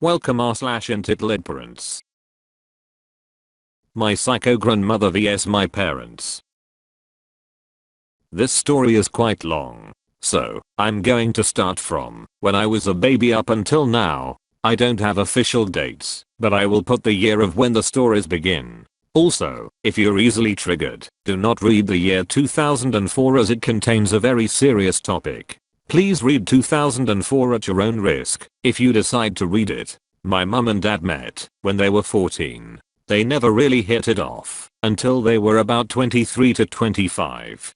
Welcome r/EntitledParents. My psycho grandmother vs my parents. This story is quite long, so I'm going to start from when I was a baby up until now. I don't have official dates, but I will put the year of when the stories begin. Also, if you're easily triggered, do not read the year 2004 as it contains a very serious topic. Please read 2004 at your own risk if you decide to read it. My mum and dad met when they were 14. They never really hit it off until they were about 23 to 25.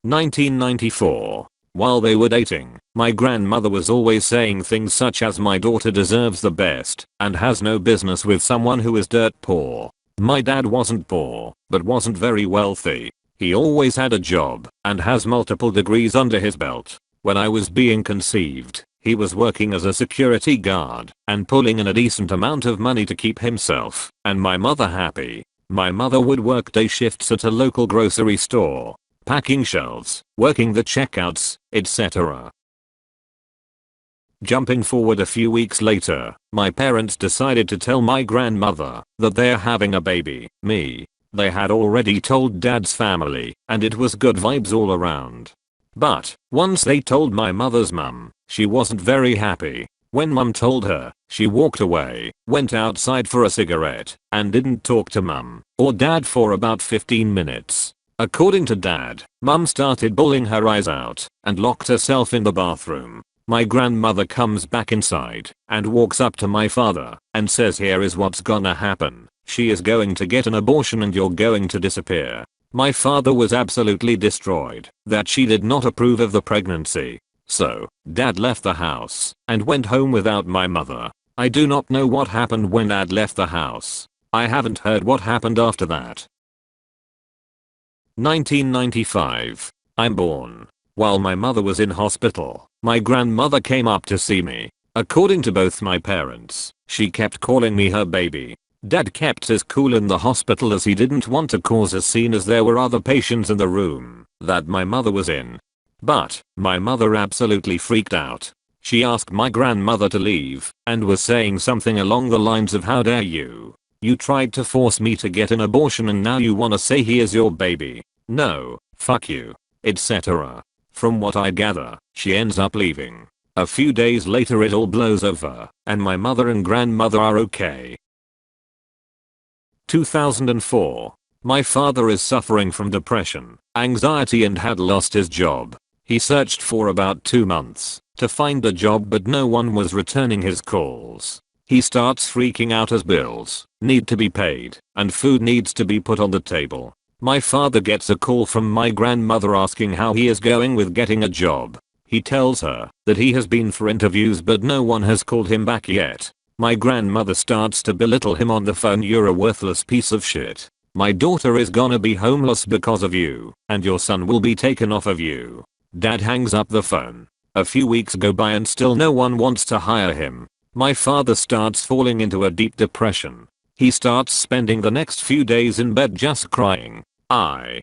1994. While they were dating, my grandmother was always saying things such as my daughter deserves the best and has no business with someone who is dirt poor. My dad wasn't poor, but wasn't very wealthy. He always had a job and has multiple degrees under his belt. When I was being conceived, he was working as a security guard and pulling in a decent amount of money to keep himself and my mother happy. My mother would work day shifts at a local grocery store, packing shelves, working the checkouts, etc. Jumping forward a few weeks later, my parents decided to tell my grandmother that they're having a baby, me. They had already told dad's family, and it was good vibes all around. But once they told my mother's mum, she wasn't very happy. When mum told her, she walked away, went outside for a cigarette, and didn't talk to mum or dad for about 15 minutes. According to dad, mum started bawling her eyes out and locked herself in the bathroom. My grandmother comes back inside and walks up to my father and says, "Here is what's gonna happen. She is going to get an abortion and you're going to disappear." My father was absolutely destroyed that she did not approve of the pregnancy. So, dad left the house and went home without my mother. I do not know what happened when dad left the house. I haven't heard what happened after that. 1995. I'm born. While my mother was in hospital, my grandmother came up to see me. According to both my parents, she kept calling me her baby. Dad kept his cool in the hospital as he didn't want to cause a scene as there were other patients in the room that my mother was in. But my mother absolutely freaked out. She asked my grandmother to leave and was saying something along the lines of, "How dare you? You tried to force me to get an abortion and now you wanna say he is your baby? No, fuck you," etc. From what I gather, she ends up leaving. A few days later it all blows over and my mother and grandmother are okay. 2004. My father is suffering from depression, anxiety and had lost his job. He searched for about 2 months to find a job but no one was returning his calls. He starts freaking out as bills need to be paid and food needs to be put on the table. My father gets a call from my grandmother asking how he is going with getting a job. He tells her that he has been for interviews but no one has called him back yet. My grandmother starts to belittle him on the phone. "You're a worthless piece of shit. My daughter is gonna be homeless because of you, and your son will be taken off of you." Dad hangs up the phone. A few weeks go by and still no one wants to hire him. My father starts falling into a deep depression. He starts spending the next few days in bed just crying. I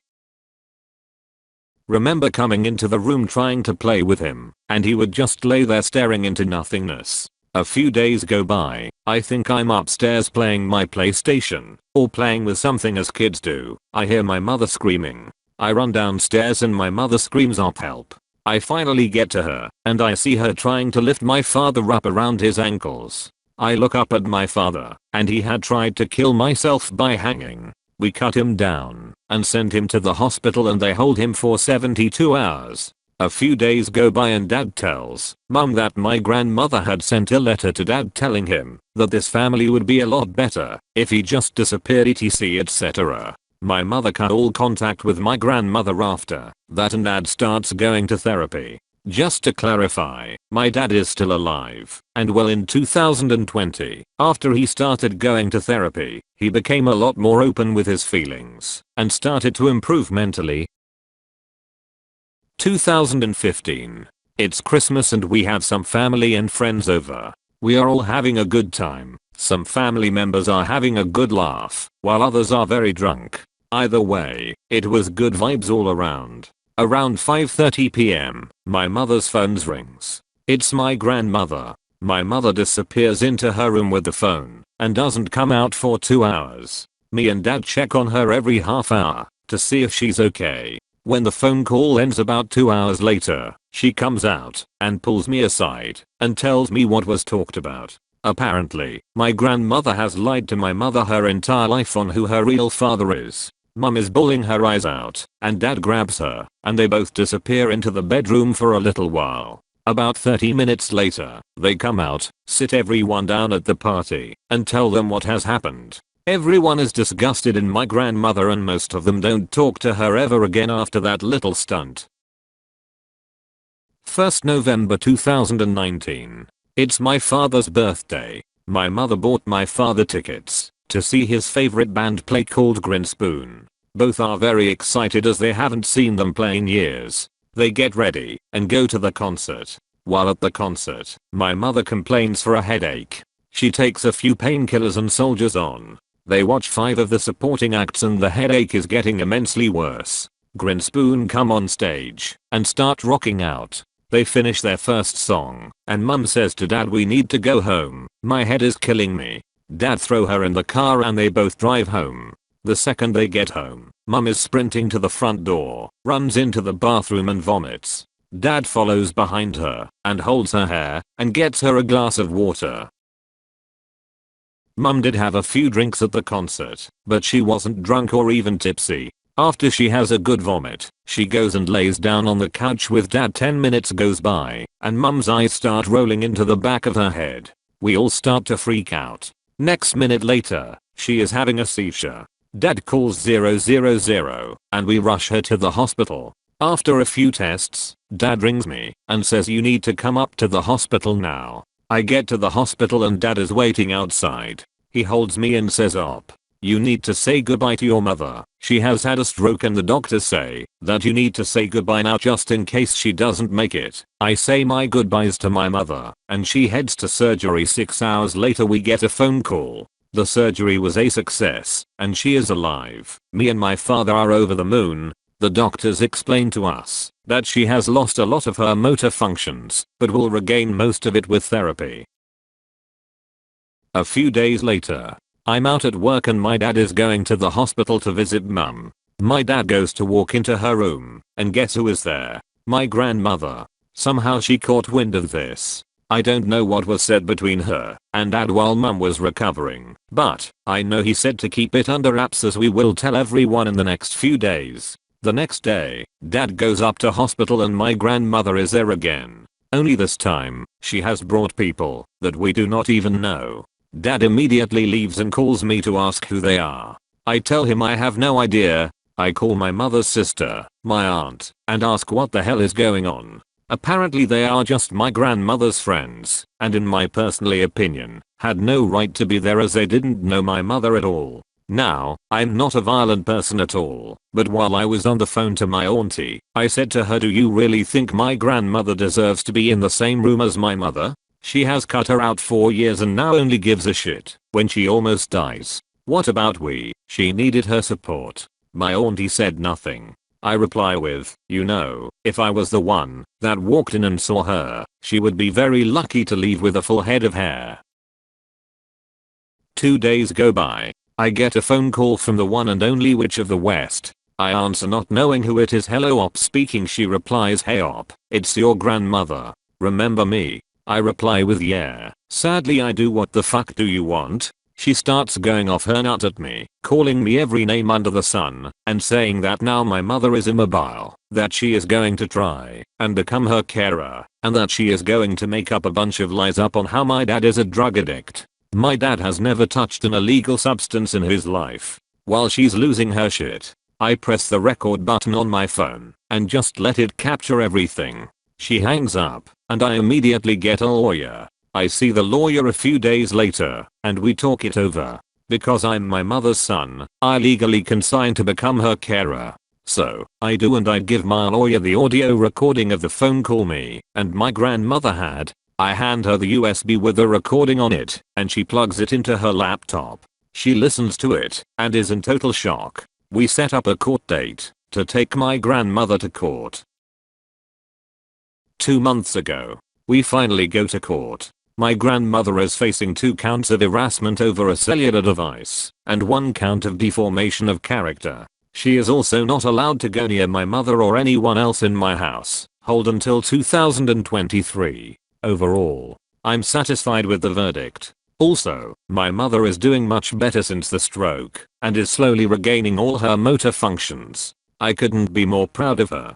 remember coming into the room trying to play with him, and he would just lay there staring into nothingness. A few days go by, I think I'm upstairs playing my PlayStation, or playing with something as kids do. I hear my mother screaming. I run downstairs and my mother screams up help. I finally get to her, and I see her trying to lift my father up around his ankles. I look up at my father, and he had tried to kill himself by hanging. We cut him down, and sent him to the hospital and they hold him for 72 hours. A few days go by and dad tells mum that my grandmother had sent a letter to dad telling him that this family would be a lot better if he just disappeared etc etc. My mother cut all contact with my grandmother after that and dad starts going to therapy. Just to clarify, my dad is still alive and well. In 2020, after he started going to therapy, he became a lot more open with his feelings and started to improve mentally. 2015. It's Christmas and we have some family and friends over. We are all having a good time. Some family members are having a good laugh, while others are very drunk. Either way, it was good vibes all around. Around 5:30 p.m., my mother's phone rings. It's my grandmother. My mother disappears into her room with the phone and doesn't come out for 2 hours. Me and dad check on her every half hour to see if she's okay. When the phone call ends about 2 hours later, she comes out and pulls me aside and tells me what was talked about. Apparently, my grandmother has lied to my mother her entire life on who her real father is. Mum is bawling her eyes out, and dad grabs her, and they both disappear into the bedroom for a little while. About 30 minutes later, they come out, sit everyone down at the party, and tell them what has happened. Everyone is disgusted in my grandmother and most of them don't talk to her ever again after that little stunt. 1st November 2019. It's my father's birthday. My mother bought my father tickets to see his favorite band play called Grinspoon. Both are very excited as they haven't seen them play in years. They get ready and go to the concert. While at the concert, my mother complains for a headache. She takes a few painkillers and soldiers on. They watch 5 of the supporting acts and the headache is getting immensely worse. Grinspoon come on stage and start rocking out. They finish their first song, and mum says to dad, we need to go home, my head is killing me. Dad throw her in the car and they both drive home. The second they get home, mum is sprinting to the front door, runs into the bathroom and vomits. Dad follows behind her and holds her hair and gets her a glass of water. Mum did have a few drinks at the concert, but she wasn't drunk or even tipsy. After she has a good vomit, she goes and lays down on the couch with dad. 10 minutes goes by, and mum's eyes start rolling into the back of her head. We all start to freak out. Next minute later, she is having a seizure. Dad calls 000 and we rush her to the hospital. After a few tests, dad rings me and says you need to come up to the hospital now. I get to the hospital and dad is waiting outside. He holds me and says, "Op, you need to say goodbye to your mother. She has had a stroke and the doctors say that you need to say goodbye now just in case she doesn't make it." I say my goodbyes to my mother and she heads to surgery. 6 hours later we get a phone call. The surgery was a success and she is alive. Me and my father are over the moon. The doctors explain to us that she has lost a lot of her motor functions but will regain most of it with therapy. A few days later, I'm out at work and my dad is going to the hospital to visit mum. My dad goes to walk into her room and guess who is there? My grandmother. Somehow she caught wind of this. I don't know what was said between her and dad while mum was recovering, but I know he said to keep it under wraps as we will tell everyone in the next few days. The next day, dad goes up to hospital and my grandmother is there again. Only this time, she has brought people that we do not even know. Dad immediately leaves and calls me to ask who they are. I tell him I have no idea. I call my mother's sister, my aunt, and ask what the hell is going on. Apparently they are just my grandmother's friends, and in my personally opinion, had no right to be there as they didn't know my mother at all. Now, I'm not a violent person at all, but while I was on the phone to my auntie, I said to her, do you really think my grandmother deserves to be in the same room as my mother? She has cut her out 4 years and now only gives a shit when she almost dies. What about we? She needed her support. My auntie said nothing. I reply with, you know, if I was the one that walked in and saw her, she would be very lucky to leave with a full head of hair. 2 days go by. I get a phone call from the one and only Witch of the West. I answer not knowing who it is. Hello op speaking. She replies, hey op, it's your grandmother. Remember me? I reply with yeah. Sadly I do. What the fuck do you want? She starts going off her nut at me, calling me every name under the sun, and saying that now my mother is immobile, that she is going to try and become her carer, and that she is going to make up a bunch of lies up on how my dad is a drug addict. My dad has never touched an illegal substance in his life. While she's losing her shit, I press the record button on my phone and just let it capture everything. She hangs up, and I immediately get a lawyer. I see the lawyer a few days later, and we talk it over. Because I'm my mother's son, I legally consign to become her carer. So, I do, and I give my lawyer the audio recording of the phone call me and my grandmother had. I hand her the USB with the recording on it, and she plugs it into her laptop. She listens to it, and is in total shock. We set up a court date to take my grandmother to court. 2 months ago, we finally go to court. My grandmother is facing 2 counts of harassment over a cellular device and 1 count of deformation of character. She is also not allowed to go near my mother or anyone else in my house. Hold until 2023. Overall, I'm satisfied with the verdict. Also, my mother is doing much better since the stroke and is slowly regaining all her motor functions. I couldn't be more proud of her.